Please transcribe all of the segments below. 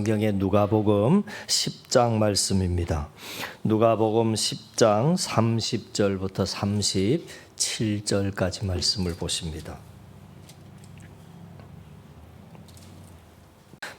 성경의 누가복음 10장 말씀입니다. 누가복음 10장 30절부터 37절까지 말씀을 보십니다.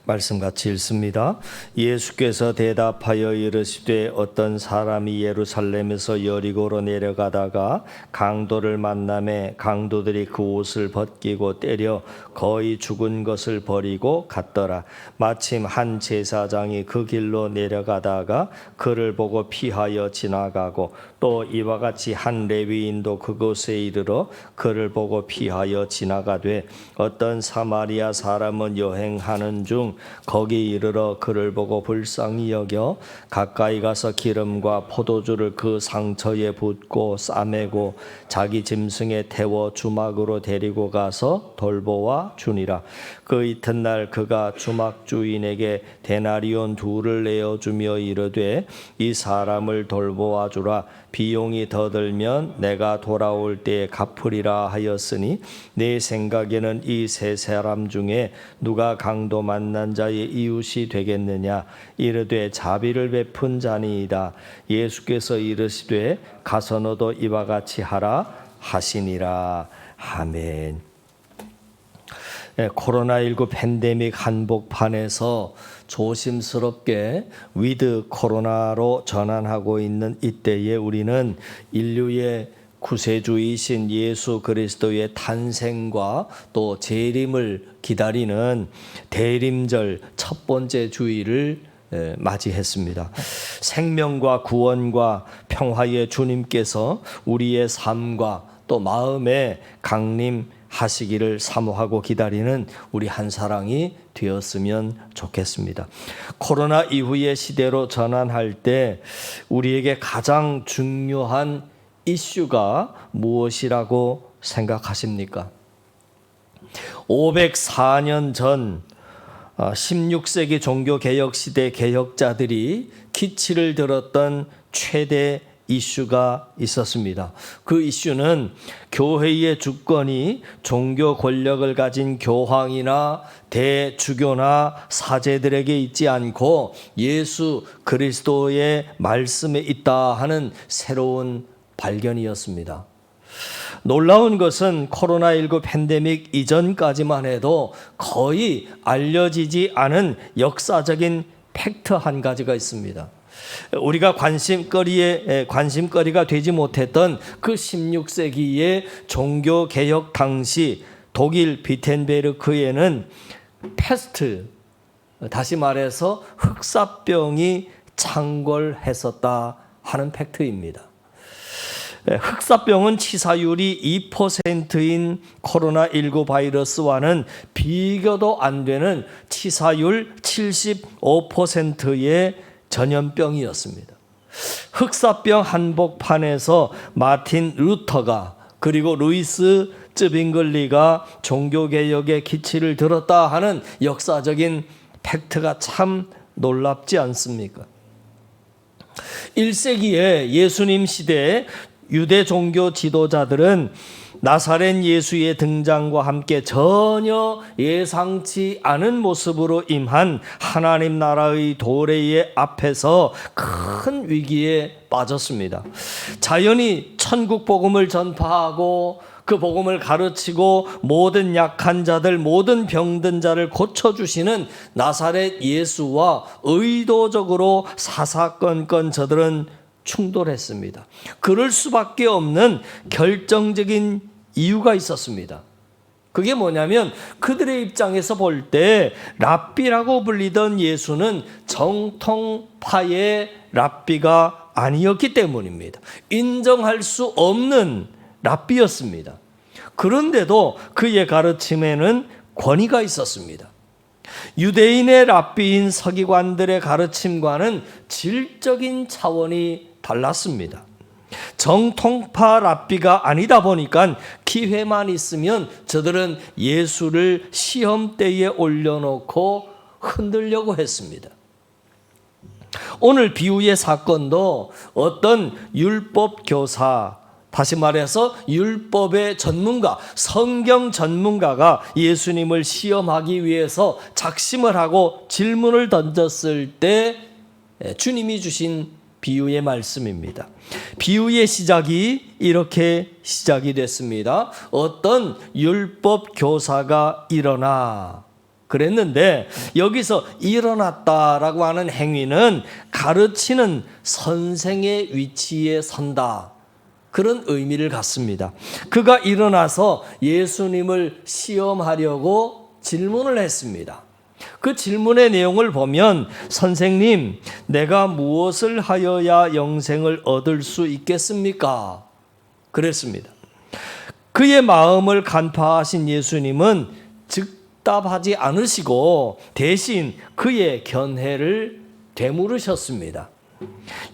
말씀 같이 읽습니다. 예수께서 대답하여 이르시되 어떤 사람이 예루살렘에서 여리고로 내려가다가 강도를 만나매 강도들이 그 옷을 벗기고 때려 거의 죽은 것을 버리고 갔더라. 마침 한 제사장이 그 길로 내려가다가 그를 보고 피하여 지나가고 또 이와 같이 한 레위인도 그곳에 이르러 그를 보고 피하여 지나가되 어떤 사마리아 사람은 여행하는 중 거기 이르러 그를 보고 불쌍히 여겨 가까이 가서 기름과 포도주를 그 상처에 붓고 싸매고 자기 짐승에 태워 주막으로 데리고 가서 돌보아 주니라. 그 이튿날 그가 주막 주인에게 데나리온 2를 내어주며 이르되 이 사람을 돌보아 주라. 비용이 더 들면 내가 돌아올 때에 갚으리라 하였으니 내 생각에는 이 세 사람 중에 누가 강도 만난 자의 이웃이 되겠느냐. 이르되 자비를 베푼 자니이다. 예수께서 이르시되 가서 너도 이와 같이 하라 하시니라. 아멘. 코로나19 팬데믹 한복판에서 조심스럽게 위드 코로나로 전환하고 있는 이때에 우리는 인류의 구세주이신 예수 그리스도의 탄생과 또 재림을 기다리는 대림절 첫 번째 주일을 맞이했습니다. 생명과 구원과 평화의 주님께서 우리의 삶과 또 마음에 강림하시기를 사모하고 기다리는 우리 한 사랑이 되었으면 좋겠습니다. 코로나 이후의 시대로 전환할 때 우리에게 가장 중요한 이슈가 무엇이라고 생각하십니까? 504년 전 16세기 종교개혁시대 개혁자들이 기치를 들었던 최대 이슈가 있었습니다. 그 이슈는 교회의 주권이 종교 권력을 가진 교황이나 대주교나 사제들에게 있지 않고 예수 그리스도의 말씀에 있다 하는 새로운 발견이었습니다. 놀라운 것은 코로나19 팬데믹 이전까지만 해도 거의 알려지지 않은 역사적인 팩트 한 가지가 있습니다. 우리가 관심거리가 되지 못했던 그 16세기의 종교개혁 당시 독일 비텐베르크에는 패스트, 다시 말해서 흑사병이 창궐했었다 하는 팩트입니다. 흑사병은 치사율이 2%인 코로나19 바이러스와는 비교도 안 되는 치사율 75%의 전염병이었습니다. 흑사병 한복판에서 마틴 루터가 그리고 루이스 쯔빙글리가 종교개혁의 기치를 들었다 하는 역사적인 팩트가 참 놀랍지 않습니까? 1세기에 예수님 시대에 유대 종교 지도자들은 나사렛 예수의 등장과 함께 전혀 예상치 않은 모습으로 임한 하나님 나라의 도래의 앞에서 큰 위기에 빠졌습니다. 자연히 천국 복음을 전파하고 그 복음을 가르치고 모든 약한 자들, 모든 병든 자를 고쳐주시는 나사렛 예수와 의도적으로 사사건건 저들은 충돌했습니다. 그럴 수밖에 없는 결정적인 이유가 있었습니다. 그게 뭐냐면 그들의 입장에서 볼 때 랍비라고 불리던 예수는 정통파의 랍비가 아니었기 때문입니다. 인정할 수 없는 랍비였습니다. 그런데도 그의 가르침에는 권위가 있었습니다. 유대인의 랍비인 서기관들의 가르침과는 질적인 차원이 달랐습니다. 정통파 랍비가 아니다 보니까 기회만 있으면 저들은 예수를 시험대에 올려놓고 흔들려고 했습니다. 오늘 비유의 사건도 어떤 율법 교사, 다시 말해서 율법의 전문가, 성경 전문가가 예수님을 시험하기 위해서 작심을 하고 질문을 던졌을 때 주님이 주신 비유의 말씀입니다. 비유의 시작이 이렇게 시작이 됐습니다. 어떤 율법 교사가 일어나 그랬는데, 여기서 일어났다라고 하는 행위는 가르치는 선생의 위치에 선다, 그런 의미를 갖습니다. 그가 일어나서 예수님을 시험하려고 질문을 했습니다. 그 질문의 내용을 보면, 선생님, 내가 무엇을 하여야 영생을 얻을 수 있겠습니까? 그랬습니다. 그의 마음을 간파하신 예수님은 즉답하지 않으시고 대신 그의 견해를 되물으셨습니다.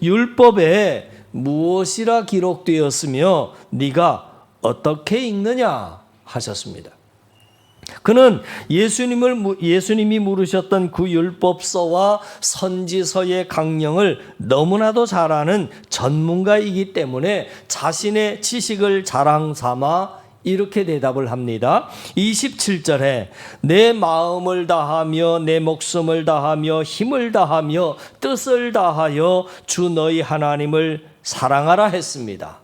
율법에 무엇이라 기록되었으며 네가 어떻게 읽느냐 하셨습니다. 그는 예수님이 물으셨던 그 율법서와 선지서의 강령을 너무나도 잘 아는 전문가이기 때문에 자신의 지식을 자랑 삼아 이렇게 대답을 합니다. 27절에 내 마음을 다하며 내 목숨을 다하며 힘을 다하며 뜻을 다하여 주 너희 하나님을 사랑하라 했습니다.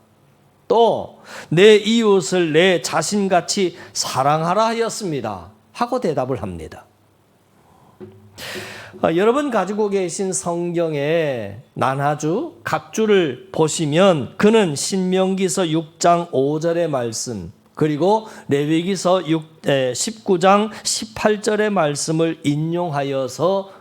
또 내 이웃을 내 자신같이 사랑하라 하였습니다 하고 대답을 합니다. 여러분 가지고 계신 성경의 난하주 각주를 보시면 그는 신명기서 6장 5절의 말씀, 그리고 레위기서 19장 18절의 말씀을 인용하여서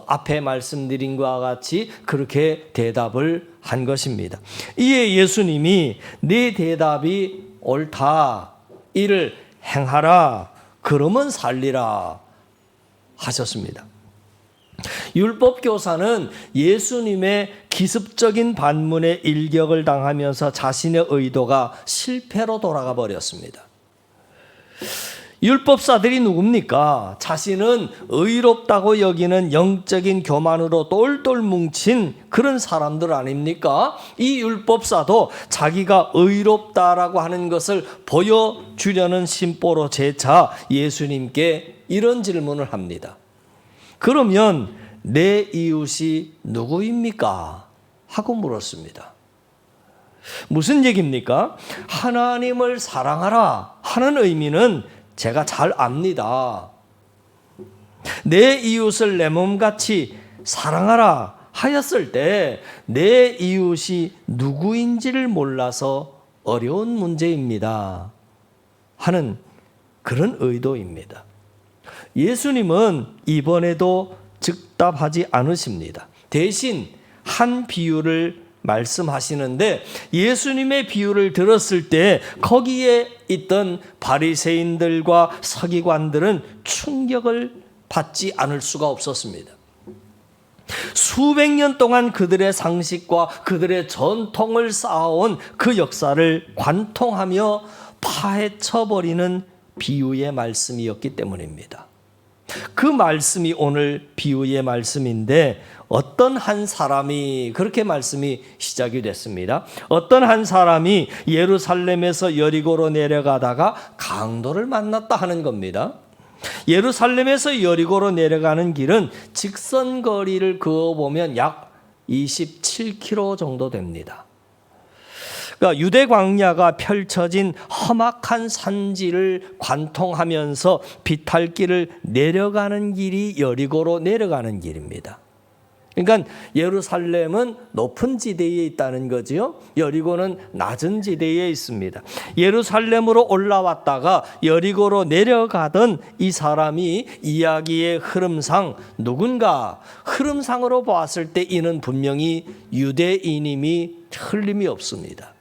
앞에 말씀드린 것과 같이 그렇게 대답을 한 것입니다. 이에 예수님이 네 대답이 옳다, 이를 행하라, 그러면 살리라 하셨습니다. 율법교사는 예수님의 기습적인 반문에 일격을 당하면서 자신의 의도가 실패로 돌아가 버렸습니다. 율법사들이 누굽니까? 자신은 의롭다고 여기는 영적인 교만으로 똘똘 뭉친 그런 사람들 아닙니까? 이 율법사도 자기가 의롭다라고 하는 것을 보여주려는 심보로 재차 예수님께 이런 질문을 합니다. 그러면 내 이웃이 누구입니까? 하고 물었습니다. 무슨 얘기입니까? 하나님을 사랑하라 하는 의미는 제가 잘 압니다. 내 이웃을 내 몸같이 사랑하라 하였을 때 내 이웃이 누구인지를 몰라서 어려운 문제입니다 하는 그런 의도입니다. 예수님은 이번에도 즉답하지 않으십니다. 대신 한 비유를 말씀하시는데, 예수님의 비유를 들었을 때 거기에 있던 바리새인들과 서기관들은 충격을 받지 않을 수가 없었습니다. 수백 년 동안 그들의 상식과 그들의 전통을 쌓아온 그 역사를 관통하며 파헤쳐버리는 비유의 말씀이었기 때문입니다. 그 말씀이 오늘 비유의 말씀인데, 어떤 한 사람이, 그렇게 말씀이 시작이 됐습니다. 어떤 한 사람이 예루살렘에서 여리고로 내려가다가 강도를 만났다 하는 겁니다. 예루살렘에서 여리고로 내려가는 길은 직선 거리를 그어보면 약 27km 정도 됩니다. 그러니까 유대 광야가 펼쳐진 험악한 산지를 관통하면서 비탈길을 내려가는 길이 여리고로 내려가는 길입니다. 그러니까 예루살렘은 높은 지대에 있다는 거지요. 여리고는 낮은 지대에 있습니다. 예루살렘으로 올라왔다가 여리고로 내려가던 이 사람이 이야기의 흐름상 누군가, 흐름상으로 보았을 때 이는 분명히 유대인임이 틀림이 없습니다.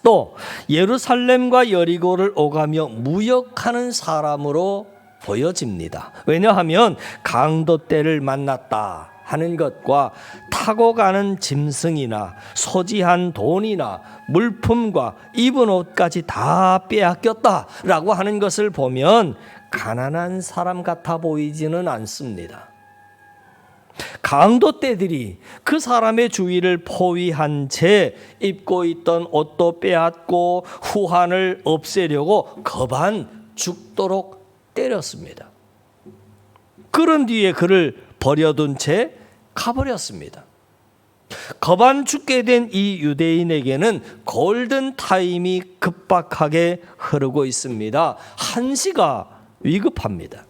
또 예루살렘과 여리고를 오가며 무역하는 사람으로 보여집니다. 왜냐하면 강도 떼를 만났다 하는 것과 타고 가는 짐승이나 소지한 돈이나 물품과 입은 옷까지 다 빼앗겼다라고 하는 것을 보면 가난한 사람 같아 보이지는 않습니다. 강도 떼들이 그 사람의 주위를 포위한 채 입고 있던 옷도 빼앗고 후환을 없애려고 거반 죽도록 때렸습니다. 그런 뒤에 그를 버려둔 채 가버렸습니다. 거반 죽게 된 이 유대인에게는 골든 타임이 급박하게 흐르고 있습니다. 한시가 위급합니다.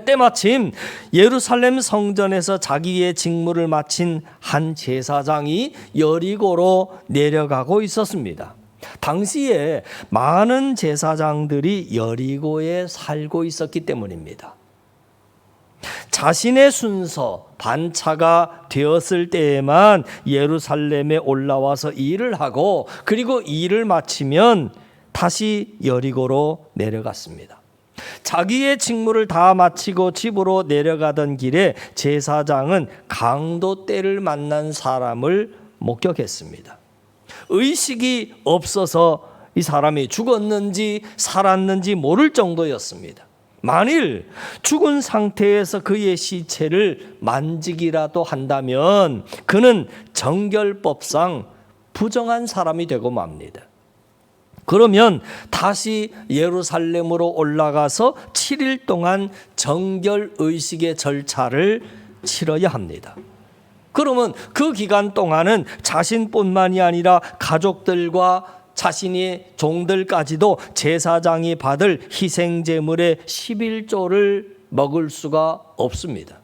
때마침 예루살렘 성전에서 자기의 직무를 마친 한 제사장이 여리고로 내려가고 있었습니다. 당시에 많은 제사장들이 여리고에 살고 있었기 때문입니다. 자신의 순서 반차가 되었을 때에만 예루살렘에 올라와서 일을 하고 그리고 일을 마치면 다시 여리고로 내려갔습니다. 자기의 직무를 다 마치고 집으로 내려가던 길에 제사장은 강도 떼를 만난 사람을 목격했습니다. 의식이 없어서 이 사람이 죽었는지 살았는지 모를 정도였습니다. 만일 죽은 상태에서 그의 시체를 만지기라도 한다면 그는 정결법상 부정한 사람이 되고 맙니다. 그러면 다시 예루살렘으로 올라가서 7일 동안 정결의식의 절차를 치러야 합니다. 그러면 그 기간 동안은 자신뿐만이 아니라 가족들과 자신의 종들까지도 제사장이 받을 희생제물의 11조를 먹을 수가 없습니다.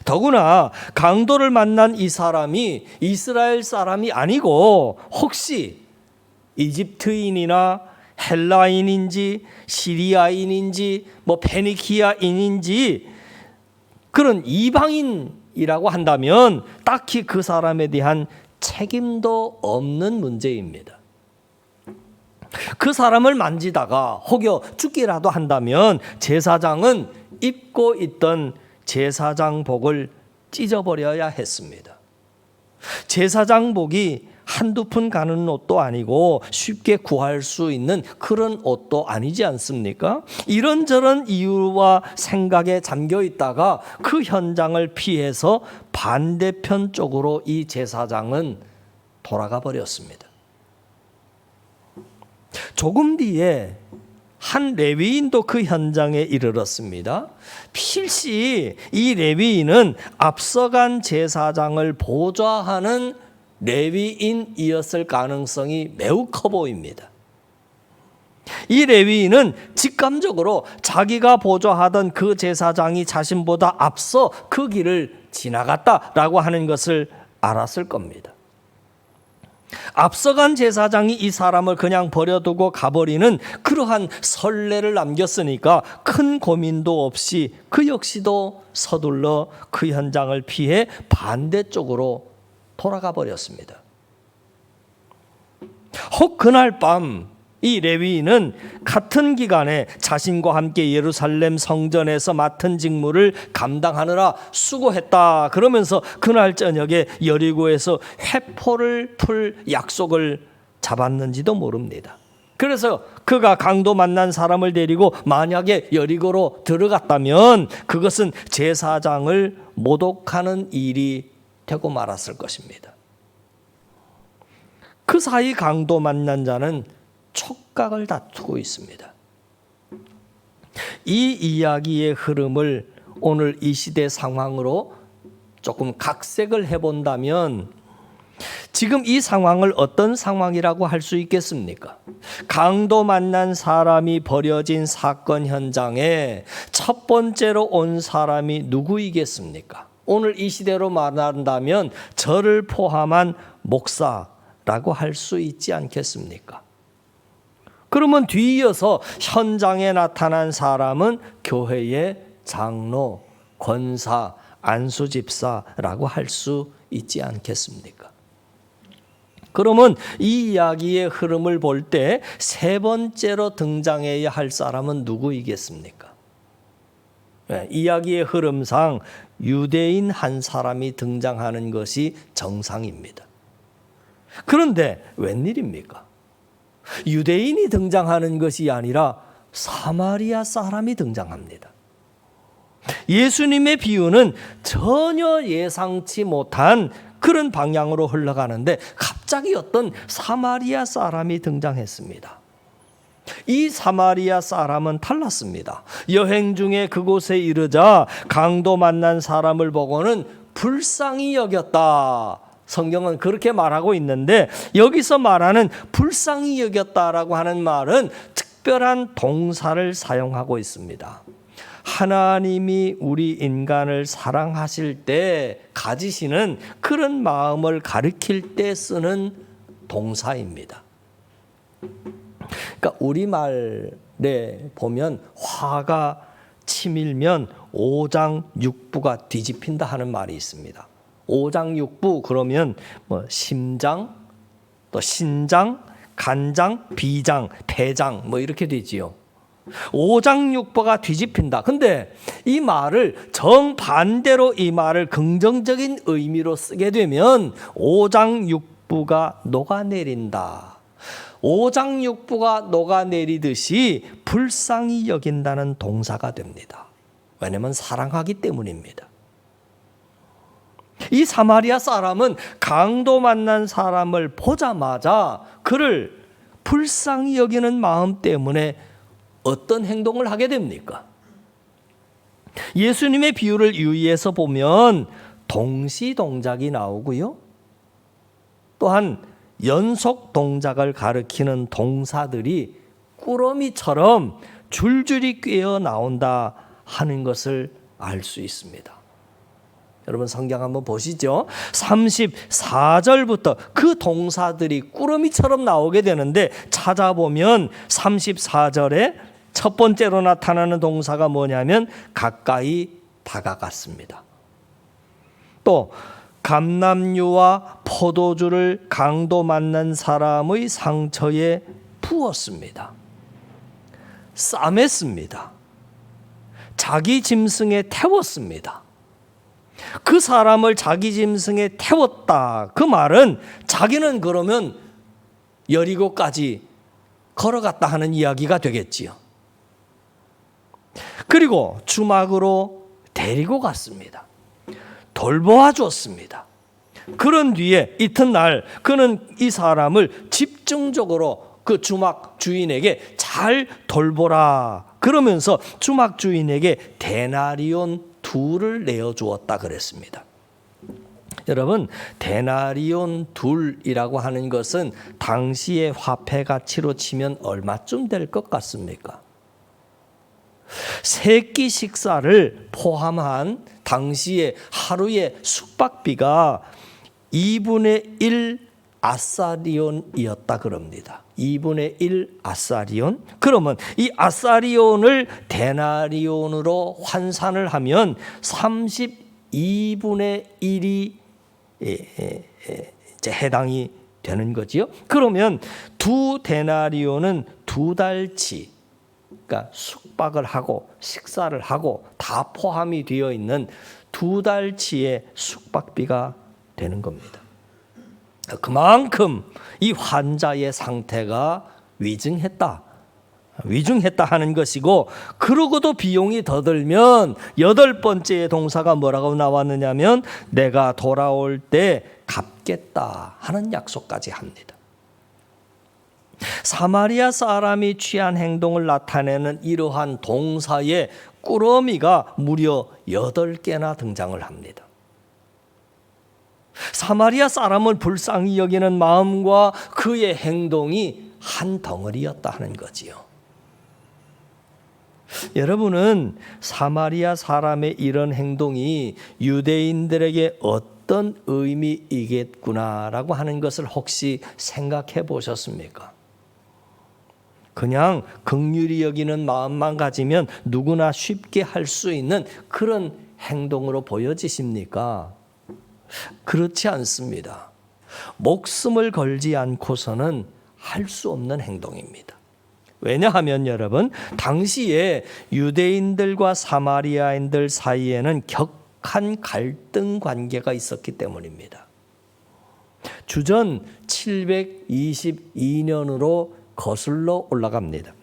더구나 강도를 만난 이 사람이 이스라엘 사람이 아니고 혹시 이집트인이나 헬라인인지 시리아인인지 페니키아인인지 그런 이방인이라고 한다면 딱히 그 사람에 대한 책임도 없는 문제입니다. 그 사람을 만지다가 혹여 죽기라도 한다면 제사장은 입고 있던 제사장복을 찢어버려야 했습니다. 제사장복이 한두 푼 가는 옷도 아니고 쉽게 구할 수 있는 그런 옷도 아니지 않습니까? 이런저런 이유와 생각에 잠겨 있다가 그 현장을 피해서 반대편 쪽으로 이 제사장은 돌아가 버렸습니다. 조금 뒤에 한 레위인도 그 현장에 이르렀습니다. 필시 이 레위인은 앞서간 제사장을 보좌하는 레위인이었을 가능성이 매우 커 보입니다. 이 레위인은 직감적으로 자기가 보좌하던 그 제사장이 자신보다 앞서 그 길을 지나갔다라고 하는 것을 알았을 겁니다. 앞서간 제사장이 이 사람을 그냥 버려두고 가버리는 그러한 선례를 남겼으니까 큰 고민도 없이 그 역시도 서둘러 그 현장을 피해 반대쪽으로 돌아가 버렸습니다. 혹 그날 밤 이 레위인은 같은 기간에 자신과 함께 예루살렘 성전에서 맡은 직무를 감당하느라 수고했다 그러면서 그날 저녁에 여리고에서 회포를 풀 약속을 잡았는지도 모릅니다. 그래서 그가 강도 만난 사람을 데리고 만약에 여리고로 들어갔다면 그것은 제사장을 모독하는 일이 되고 말았을 것입니다. 그 사이 강도 만난 자는 촉각을 다투고 있습니다. 이 이야기의 흐름을 오늘 이 시대 상황으로 조금 각색을 해본다면 지금 이 상황을 어떤 상황이라고 할 수 있겠습니까? 강도 만난 사람이 버려진 사건 현장에 첫 번째로 온 사람이 누구이겠습니까? 오늘 이 시대로 말한다면 저를 포함한 목사라고 할 수 있지 않겠습니까? 그러면 뒤이어서 현장에 나타난 사람은 교회의 장로, 권사, 안수집사라고 할 수 있지 않겠습니까? 그러면 이 이야기의 흐름을 볼 때 세 번째로 등장해야 할 사람은 누구이겠습니까? 이야기의 흐름상 유대인 한 사람이 등장하는 것이 정상입니다. 그런데 웬일입니까? 유대인이 등장하는 것이 아니라 사마리아 사람이 등장합니다. 예수님의 비유는 전혀 예상치 못한 그런 방향으로 흘러가는데 갑자기 어떤 사마리아 사람이 등장했습니다. 이 사마리아 사람은 달랐습니다. 여행 중에 그곳에 이르자 강도 만난 사람을 보고는 불쌍히 여겼다. 성경은 그렇게 말하고 있는데 여기서 말하는 불쌍히 여겼다라고 하는 말은 특별한 동사를 사용하고 있습니다. 하나님이 우리 인간을 사랑하실 때 가지시는 그런 마음을 가리킬 때 쓰는 동사입니다. 그러니까 우리말에 보면 화가 치밀면 오장육부가 뒤집힌다 하는 말이 있습니다. 오장육부 그러면 뭐 심장, 또 신장, 간장, 비장, 폐장 뭐 이렇게 되지요. 오장육부가 뒤집힌다. 근데 이 말을 정반대로 이 말을 긍정적인 의미로 쓰게 되면 오장육부가 녹아내린다. 오장육부가 녹아내리듯이 불쌍히 여긴다는 동사가 됩니다. 왜냐하면 사랑하기 때문입니다. 이 사마리아 사람은 강도 만난 사람을 보자마자 그를 불쌍히 여기는 마음 때문에 어떤 행동을 하게 됩니까? 예수님의 비유를 유의해서 보면 동시동작이 나오고요. 또한 연속 동작을 가리키는 동사들이 꾸러미처럼 줄줄이 꿰어 나온다 하는 것을 알 수 있습니다. 여러분 성경 한번 보시죠. 34절부터 그 동사들이 꾸러미처럼 나오게 되는데 찾아보면 34절에 첫 번째로 나타나는 동사가 뭐냐면 가까이 다가갔습니다. 또 감람유와 포도주를 강도 만난 사람의 상처에 부었습니다. 싸맸습니다. 자기 짐승에 태웠습니다. 그 사람을 자기 짐승에 태웠다. 그 말은 자기는 그러면 여리고까지 걸어갔다 하는 이야기가 되겠지요. 그리고 주막으로 데리고 갔습니다. 돌보아 주었습니다. 그런 뒤에 이튿날 그는 이 사람을 집중적으로 그 주막 주인에게 잘 돌보라 그러면서 주막 주인에게 데나리온 2를 내어주었다 그랬습니다. 여러분 데나리온 2이라고 하는 것은 당시의 화폐 가치로 치면 얼마쯤 될 것 같습니까? 3끼 식사를 포함한 당시의 하루의 숙박비가 2분의 1 아사리온이었다 그럽니다. 2분의 1 아사리온. 그러면 이 아사리온을 데나리온으로 환산을 하면 32분의 1이 이제 해당이 되는 거지요. 그러면 2 데나리온은 2달치, 그러니까 숙박을 하고 식사를 하고 다 포함이 되어 있는 2달치의 숙박비가 되는 겁니다. 그만큼 이 환자의 상태가 위중했다 하는 것이고, 그러고도 비용이 더 들면 8번째 동사가 뭐라고 나왔느냐면 내가 돌아올 때 갚겠다 하는 약속까지 합니다. 사마리아 사람이 취한 행동을 나타내는 이러한 동사의 꾸러미가 무려 8개나 등장을 합니다. 사마리아 사람을 불쌍히 여기는 마음과 그의 행동이 한 덩어리였다 하는 거지요. 여러분은 사마리아 사람의 이런 행동이 유대인들에게 어떤 의미이겠구나라고 하는 것을 혹시 생각해 보셨습니까? 그냥 긍휼히 여기는 마음만 가지면 누구나 쉽게 할 수 있는 그런 행동으로 보여지십니까? 그렇지 않습니다. 목숨을 걸지 않고서는 할 수 없는 행동입니다. 왜냐하면 여러분, 당시에 유대인들과 사마리아인들 사이에는 격한 갈등 관계가 있었기 때문입니다. 주전 722년으로 거슬러 올라갑니다.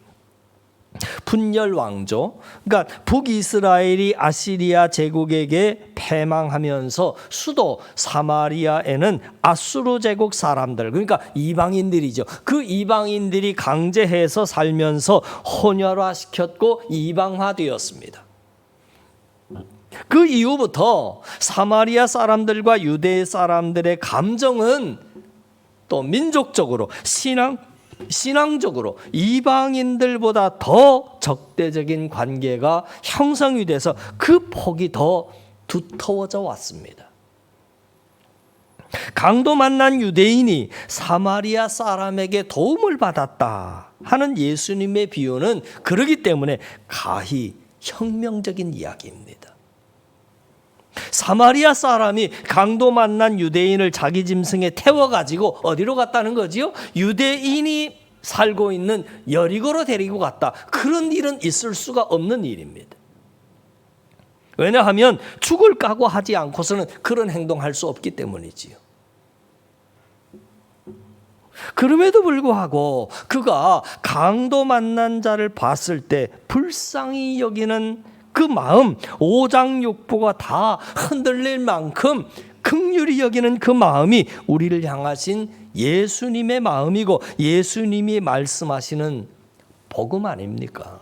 분열 왕조, 그러니까 북이스라엘이 아시리아 제국에게 패망하면서 수도 사마리아에는 아수르 제국 사람들, 그러니까 이방인들이죠. 그 이방인들이 강제해서 살면서 혼혈화시켰고 이방화되었습니다. 그 이후부터 사마리아 사람들과 유대 사람들의 감정은 또 민족적으로 신앙적으로 이방인들보다 더 적대적인 관계가 형성이 돼서 그 폭이 더 두터워져 왔습니다. 강도 만난 유대인이 사마리아 사람에게 도움을 받았다 하는 예수님의 비유는 그러기 때문에 가히 혁명적인 이야기입니다. 사마리아 사람이 강도 만난 유대인을 자기 짐승에 태워가지고 어디로 갔다는 거지요? 유대인이 살고 있는 여리고로 데리고 갔다. 그런 일은 있을 수가 없는 일입니다. 왜냐하면 죽을 각오하지 않고서는 그런 행동할 수 없기 때문이지요. 그럼에도 불구하고 그가 강도 만난 자를 봤을 때 불쌍히 여기는 그 마음, 오장육부가 다 흔들릴 만큼 긍휼히 여기는 그 마음이 우리를 향하신 예수님의 마음이고 예수님이 말씀하시는 복음 아닙니까?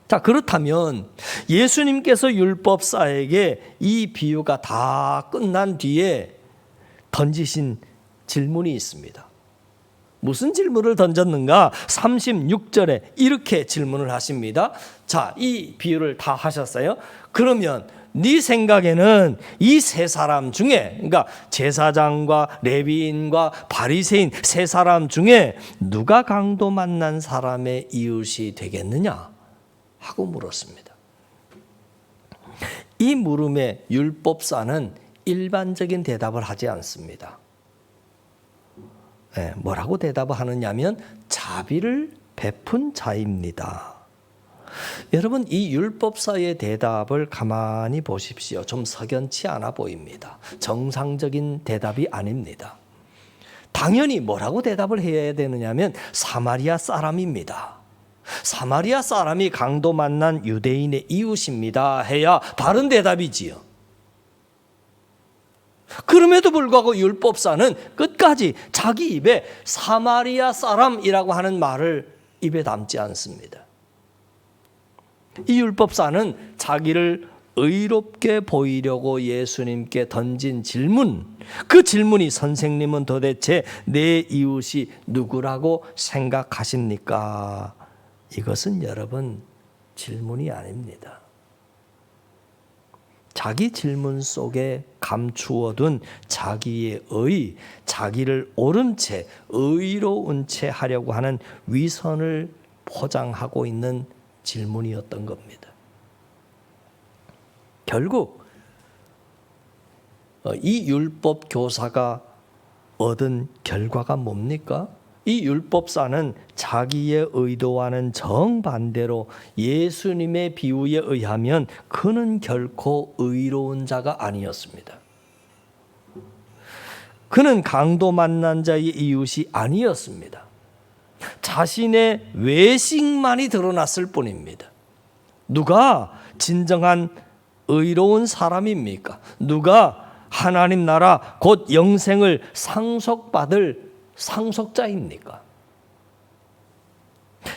자, 그렇다면 예수님께서 율법사에게 이 비유가 다 끝난 뒤에 던지신 질문이 있습니다. 무슨 질문을 던졌는가? 36절에 이렇게 질문을 하십니다. 자, 이 비유를 다 하셨어요. 그러면 네 생각에는 이 세 사람 중에, 그러니까 제사장과 레위인과 바리새인 세 사람 중에 누가 강도 만난 사람의 이웃이 되겠느냐? 하고 물었습니다. 이 물음에 율법사는 일반적인 대답을 하지 않습니다. 뭐라고 대답을 하느냐면 자비를 베푼 자입니다. 여러분, 이 율법사의 대답을 가만히 보십시오. 좀 석연치 않아 보입니다. 정상적인 대답이 아닙니다. 당연히 뭐라고 대답을 해야 되느냐면 사마리아 사람입니다. 사마리아 사람이 강도 만난 유대인의 이웃입니다 해야 바른 대답이지요. 그럼에도 불구하고 율법사는 끝까지 자기 입에 사마리아 사람이라고 하는 말을 입에 담지 않습니다. 이 율법사는 자기를 의롭게 보이려고 예수님께 던진 질문, 그 질문이 선생님은 도대체 내 이웃이 누구라고 생각하십니까? 이것은 여러분 질문이 아닙니다. 자기 질문 속에 감추어둔 자기의 의, 자기를 옳은 채, 의로운 채 하려고 하는 위선을 포장하고 있는 질문이었던 겁니다. 결국 이 율법 교사가 얻은 결과가 뭡니까? 이 율법사는 자기의 의도와는 정반대로 예수님의 비유에 의하면 그는 결코 의로운 자가 아니었습니다. 그는 강도 만난 자의 이웃이 아니었습니다. 자신의 외식만이 드러났을 뿐입니다. 누가 진정한 의로운 사람입니까? 누가 하나님 나라 곧 영생을 상속받을 상속자입니까?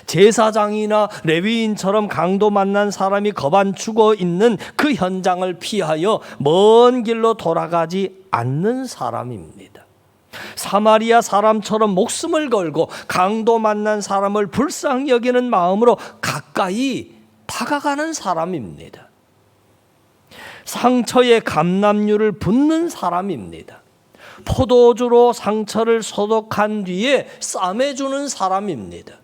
제사장이나 레위인처럼 강도 만난 사람이 거반 죽어 있는 그 현장을 피하여 먼 길로 돌아가지 않는 사람입니다. 사마리아 사람처럼 목숨을 걸고 강도 만난 사람을 불쌍히 여기는 마음으로 가까이 다가가는 사람입니다. 상처에 감람류를 붓는 사람입니다. 포도주로 상처를 소독한 뒤에 싸매주는 사람입니다.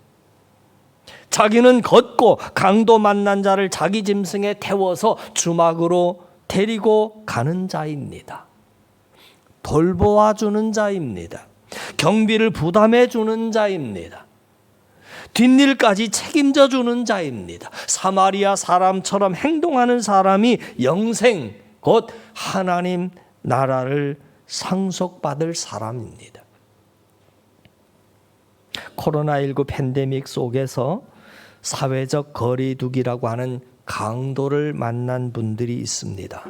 자기는 걷고 강도 만난 자를 자기 짐승에 태워서 주막으로 데리고 가는 자입니다. 돌보아주는 자입니다. 경비를 부담해주는 자입니다. 뒷일까지 책임져 주는 자입니다. 사마리아 사람처럼 행동하는 사람이 영생, 곧 하나님 나라를 상속받을 사람입니다. 코로나19 팬데믹 속에서 사회적 거리두기라고 하는 강도를 만난 분들이 있습니다.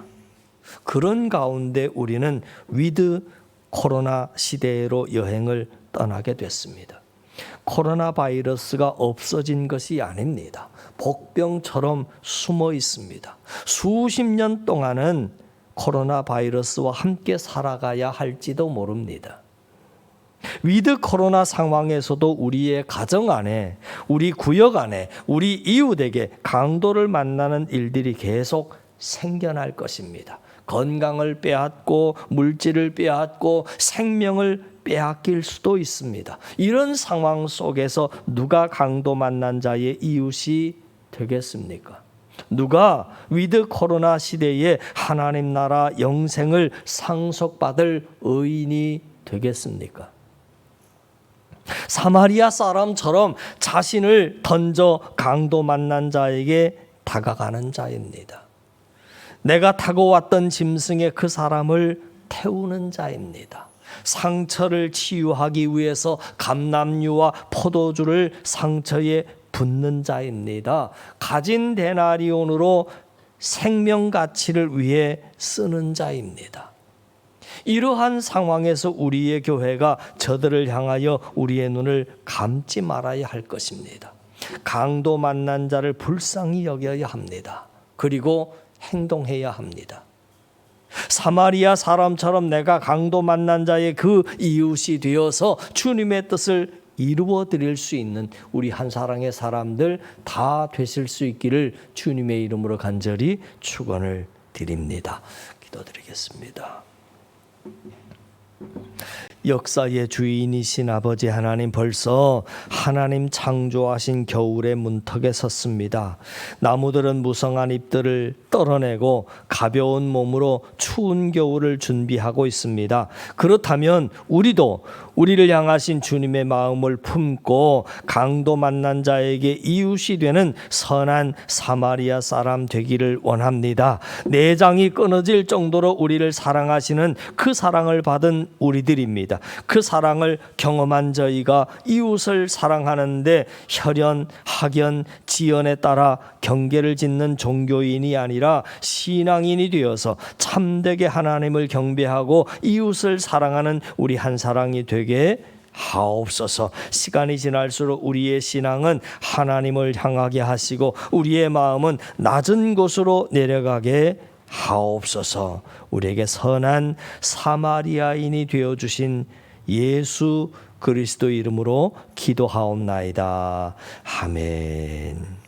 그런 가운데 우리는 위드 코로나 시대로 여행을 떠나게 됐습니다. 코로나 바이러스가 없어진 것이 아닙니다. 복병처럼 숨어 있습니다. 수십 년 동안은 코로나 바이러스와 함께 살아가야 할지도 모릅니다. 위드 코로나 상황에서도 우리의 가정 안에, 우리 구역 안에, 우리 이웃에게 강도를 만나는 일들이 계속 생겨날 것입니다. 건강을 빼앗고 물질을 빼앗고 생명을 빼앗길 수도 있습니다. 이런 상황 속에서 누가 강도 만난 자의 이웃이 되겠습니까? 누가 위드 코로나 시대에 하나님 나라 영생을 상속받을 의인이 되겠습니까? 사마리아 사람처럼 자신을 던져 강도 만난 자에게 다가가는 자입니다. 내가 타고 왔던 짐승에 그 사람을 태우는 자입니다. 상처를 치유하기 위해서 감람유와 포도주를 상처에 붓는 자입니다. 가진 데나리온으로 생명 가치를 위해 쓰는 자입니다. 이러한 상황에서 우리의 교회가 저들을 향하여 우리의 눈을 감지 말아야 할 것입니다. 강도 만난 자를 불쌍히 여겨야 합니다. 그리고 행동해야 합니다. 사마리아 사람처럼 내가 강도 만난 자의 그 이웃이 되어서 주님의 뜻을 이루어 드릴 수 있는 우리 한사랑의 사람들 다 되실 수 있기를 주님의 이름으로 간절히 축원을 드립니다. 기도드리겠습니다. 역사의 주인이신 아버지 하나님, 벌써 하나님 창조하신 겨울의 문턱에 섰습니다. 나무들은 무성한 잎들을 떨어내고 가벼운 몸으로 추운 겨울을 준비하고 있습니다. 그렇다면 우리도 우리를 향하신 주님의 마음을 품고 강도 만난 자에게 이웃이 되는 선한 사마리아 사람 되기를 원합니다. 내장이 끊어질 정도로 우리를 사랑하시는 그 사랑을 받은 우리들입니다. 그 사랑을 경험한 저희가 이웃을 사랑하는데 혈연, 학연, 지연에 따라 경계를 짓는 종교인이 아니라 신앙인이 되어서 참되게 하나님을 경배하고 이웃을 사랑하는 우리 한사랑이 되게 하옵소서. 시간이 지날수록 우리의 신앙은 하나님을 향하게 하시고 우리의 마음은 낮은 곳으로 내려가게 하옵소서. 우리에게 선한 사마리아인이 되어주신 예수 그리스도 이름으로 기도하옵나이다. 아멘.